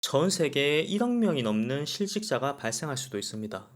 전 세계에 1억 명이 넘는 실직자가 발생할 수도 있습니다.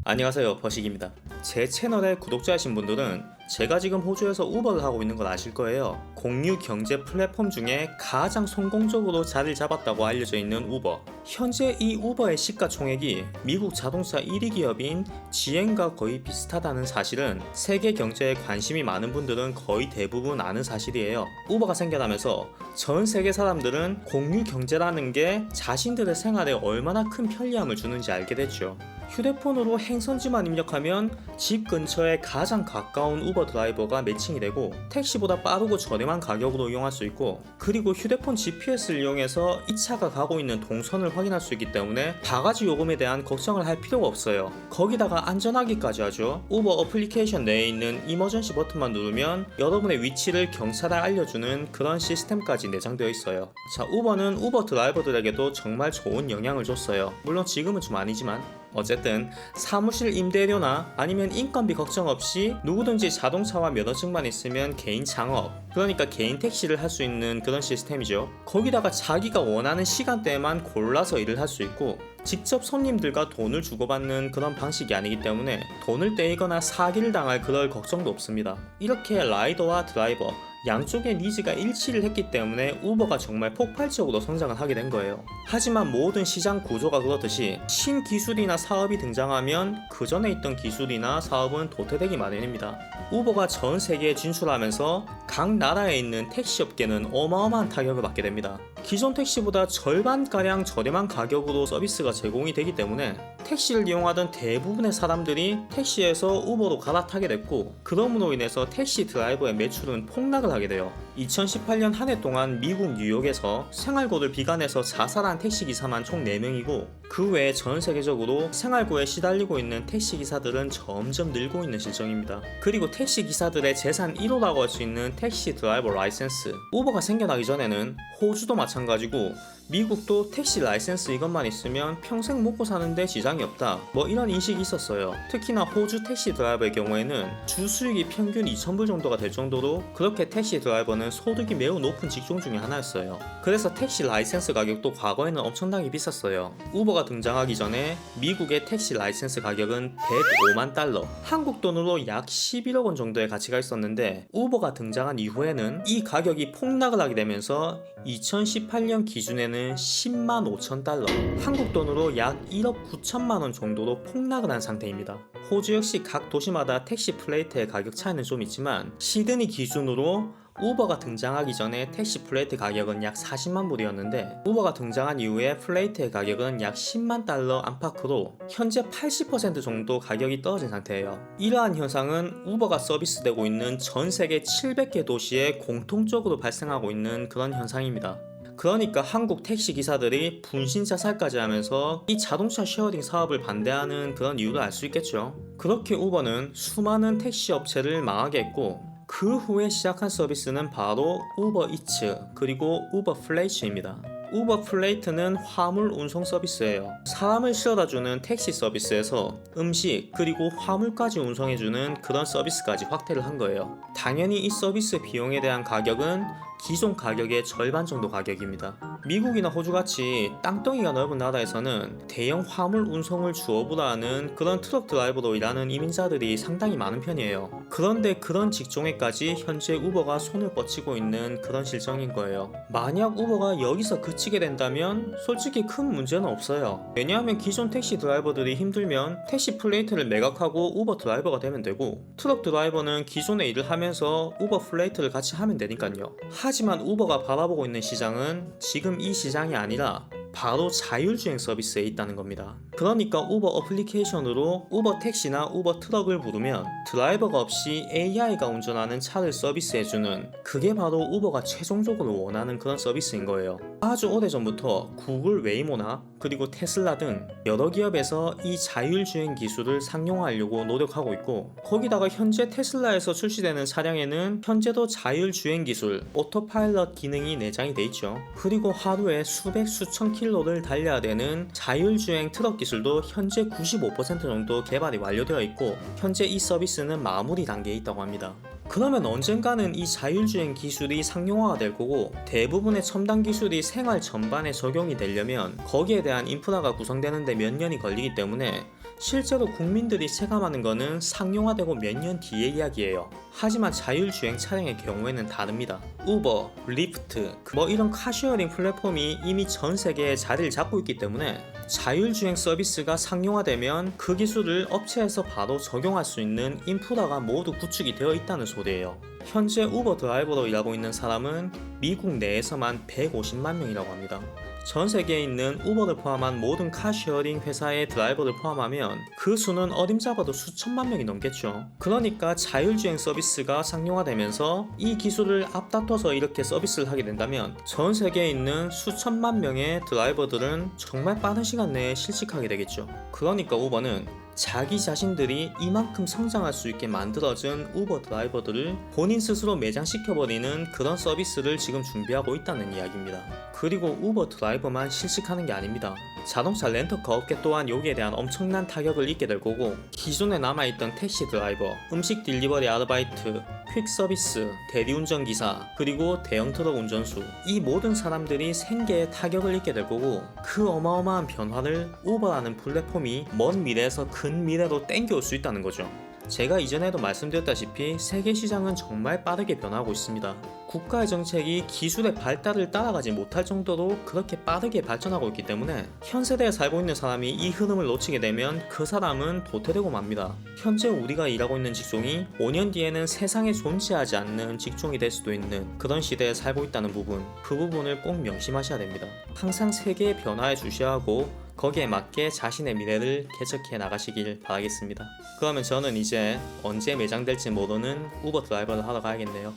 안녕하세요, 버식입니다. 제 채널의 구독자이신 분들은 제가 지금 호주에서 우버를 하고 있는 걸 아실 거예요. 공유 경제 플랫폼 중에 가장 성공적으로 자리를 잡았다고 알려져 있는 우버. 현재 이 우버의 시가총액이 미국 자동차 1위 기업인 GM과 거의 비슷하다는 사실은 세계 경제에 관심이 많은 분들은 거의 대부분 아는 사실이에요. 우버가 생겨나면서 전 세계 사람들은 공유 경제라는 게 자신들의 생활에 얼마나 큰 편리함을 주는지 알게 됐죠. 휴대폰으로 행선지만 입력하면 집 근처에 가장 가까운 우버 드라이버가 매칭이 되고 택시보다 빠르고 저렴한 가격으로 이용할 수 있고, 그리고 휴대폰 GPS를 이용해서 이 차가 가고 있는 동선을 확인할 수 있기 때문에 바가지 요금에 대한 걱정을 할 필요가 없어요. 거기다가 안전하기까지 하죠. 우버 어플리케이션 내에 있는 이머전시 버튼만 누르면 여러분의 위치를 경찰에 알려주는 그런 시스템까지 내장되어 있어요. 자, 우버는 우버 드라이버들에게도 정말 좋은 영향을 줬어요. 물론 지금은 좀 아니지만 어쨌든 사무실 임대료나 아니면 인건비 걱정 없이 누구든지 자동차와 면허증만 있으면 개인 창업, 그러니까 개인 택시를 할 수 있는 그런 시스템이죠. 거기다가 자기가 원하는 시간대에만 골라서 일을 할 수 있고, 직접 손님들과 돈을 주고받는 그런 방식이 아니기 때문에 돈을 떼이거나 사기를 당할 그럴 걱정도 없습니다. 이렇게 라이더와 드라이버 양쪽의 니즈가 일치를 했기 때문에 우버가 정말 폭발적으로 성장을 하게 된 거예요. 하지만 모든 시장 구조가 그렇듯이 신기술이나 사업이 등장하면 그 전에 있던 기술이나 사업은 도태되기 마련입니다. 우버가 전 세계에 진출하면서 각 나라에 있는 택시 업계는 어마어마한 타격을 받게 됩니다. 기존 택시보다 절반가량 저렴한 가격으로 서비스가 제공이 되기 때문에 택시를 이용하던 대부분의 사람들이 택시에서 우버로 갈아타게 됐고, 그럼으로 인해서 택시 드라이버의 매출은 폭락을 하게 돼요. 2018년 한 해 동안 미국 뉴욕에서 생활고를 비관해서 자살한 택시기사만 총 4명이고, 그 외에 전 세계적으로 생활고에 시달리고 있는 택시기사들은 점점 늘고 있는 실정입니다. 그리고 택시기사들의 재산 1호라고 할 수 있는 택시 드라이버 라이센스, 우버가 생겨나기 전에는 호주도 마찬가지고 미국도 택시 라이센스 이것만 있으면 평생 먹고 사는데 지장이 없다, 뭐 이런 인식이 있었어요. 특히나 호주 택시 드라이버의 경우에는 주 수익이 평균 2,000불 정도가 될 정도로 그렇게 택시 드라이버는 소득이 매우 높은 직종 중에 하나였어요. 그래서 택시 라이센스 가격도 과거에는 엄청나게 비쌌어요. 우버가 등장하기 전에 미국의 택시 라이센스 가격은 105만 달러, 한국 돈으로 약 11억 원 정도의 가치가 있었는데, 우버가 등장한 이후에는 이 가격이 폭락을 하게 되면서 2018년 기준에는 10만 5천 달러, 한국 돈으로 약 1억 9천만 원 정도로 폭락을 한 상태입니다. 호주 역시 각 도시마다 택시 플레이트의 가격 차이는 좀 있지만, 시드니 기준으로 우버가 등장하기 전에 택시 플레이트 가격은 약 40만 불이었는데 우버가 등장한 이후에 플레이트의 가격은 약 10만 달러 안팎으로 현재 80% 정도 가격이 떨어진 상태예요. 이러한 현상은 우버가 서비스되고 있는 전 세계 700개 도시에 공통적으로 발생하고 있는 그런 현상입니다. 그러니까 한국 택시 기사들이 분신 자살까지 하면서 이 자동차 쉐어링 사업을 반대하는 그런 이유를 알 수 있겠죠. 그렇게 우버는 수많은 택시 업체를 망하게 했고, 그 후에 시작한 서비스는 바로 우버 이츠 그리고 우버 플레이츠입니다. 우버 플레이트는 화물 운송 서비스예요. 사람을 실어다주는 택시 서비스에서 음식 그리고 화물까지 운송해주는 그런 서비스까지 확대를 한 거예요. 당연히 이 서비스 비용에 대한 가격은 기존 가격의 절반 정도 가격입니다. 미국이나 호주같이 땅덩이가 넓은 나라에서는 대형 화물 운송을 주업으로 하는 그런 트럭 드라이버로 일하는 이민자들이 상당히 많은 편이에요. 그런데 그런 직종에까지 현재 우버가 손을 뻗치고 있는 그런 실정인 거예요. 만약 우버가 여기서 그치게 된다면 솔직히 큰 문제는 없어요. 왜냐하면 기존 택시 드라이버들이 힘들면 택시 플레이트를 매각하고 우버 드라이버가 되면 되고, 트럭 드라이버는 기존의 일을 하면서 우버 플레이트를 같이 하면 되니까요. 하지만 우버가 바라보고 있는 시장은 지금 이 시장이 아니라 바로 자율주행 서비스에 있다는 겁니다. 그러니까 우버 어플리케이션으로 우버 택시나 우버 트럭을 부르면 드라이버가 없이 AI가 운전하는 차를 서비스해주는, 그게 바로 우버가 최종적으로 원하는 그런 서비스인 거예요. 아주 오래전부터 구글 웨이모나 그리고 테슬라 등 여러 기업에서 이 자율주행 기술을 상용화하려고 노력하고 있고, 거기다가 현재 테슬라에서 출시되는 차량에는 현재도 자율주행 기술, 오토파일럿 기능이 내장이 돼 있죠. 그리고 하루에 수백 수천 킬로를 달려야 되는 자율주행 트럭 기술도 현재 95% 정도 개발이 완료되어 있고, 현재 이 서비스는 마무리 단계에 있다고 합니다. 그러면 언젠가는 이 자율주행 기술이 상용화가 될 거고 대부분의 첨단 기술이 생활 전반에 적용이 되려면 거기에 대한 인프라가 구성되는데 몇 년이 걸리기 때문에 실제로 국민들이 체감하는 거는 상용화되고 몇 년 뒤의 이야기예요. 하지만 자율주행 차량의 경우에는 다릅니다. 우버, 리프트, 뭐 이런 카쉐어링 플랫폼이 이미 전 세계에 자리를 잡고 있기 때문에 자율주행 서비스가 상용화되면 그 기술을 업체에서 바로 적용할 수 있는 인프라가 모두 구축이 되어 있다는 소리예요. 현재 우버 드라이버로 일하고 있는 사람은 미국 내에서만 150만 명이라고 합니다. 전 세계에 있는 우버를 포함한 모든 카쉐어링 회사의 드라이버를 포함하면 그 수는 어림잡아도 수천만 명이 넘겠죠. 그러니까 자율주행 서비스가 상용화되면서 이 기술을 앞다퉈서 이렇게 서비스를 하게 된다면 전 세계에 있는 수천만 명의 드라이버들은 정말 빠른 시간 내에 실직하게 되겠죠. 그러니까 우버는 자기 자신들이 이만큼 성장할 수 있게 만들어진 우버 드라이버들을 본인 스스로 매장시켜버리는 그런 서비스를 지금 준비하고 있다는 이야기입니다. 그리고 우버 드라이버만 실직하는 게 아닙니다. 자동차 렌터카 업계 또한 여기에 대한 엄청난 타격을 입게 될 거고 기존에 남아있던 택시 드라이버, 음식 딜리버리 아르바이트, 퀵 서비스, 대리운전 기사, 그리고 대형 트럭 운전수, 이 모든 사람들이 생계에 타격을 입게 될 거고 그 어마어마한 변화를 우버라는 플랫폼이 먼 미래에서 근 미래로 땡겨올 수 있다는 거죠. 제가 이전에도 말씀드렸다시피 세계 시장은 정말 빠르게 변하고 있습니다. 국가의 정책이 기술의 발달을 따라가지 못할 정도로 그렇게 빠르게 발전하고 있기 때문에 현 세대에 살고 있는 사람이 이 흐름을 놓치게 되면 그 사람은 도태되고 맙니다. 현재 우리가 일하고 있는 직종이 5년 뒤에는 세상에 존재하지 않는 직종이 될 수도 있는 그런 시대에 살고 있다는 부분, 그 부분을 꼭 명심하셔야 됩니다. 항상 세계의 변화에 주시하고 거기에 맞게 자신의 미래를 개척해 나가시길 바라겠습니다. 그러면 저는 이제 언제 매장될지 모르는 우버 드라이버를 하러 가야겠네요.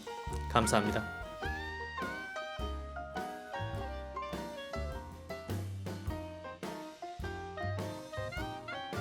감사합니다.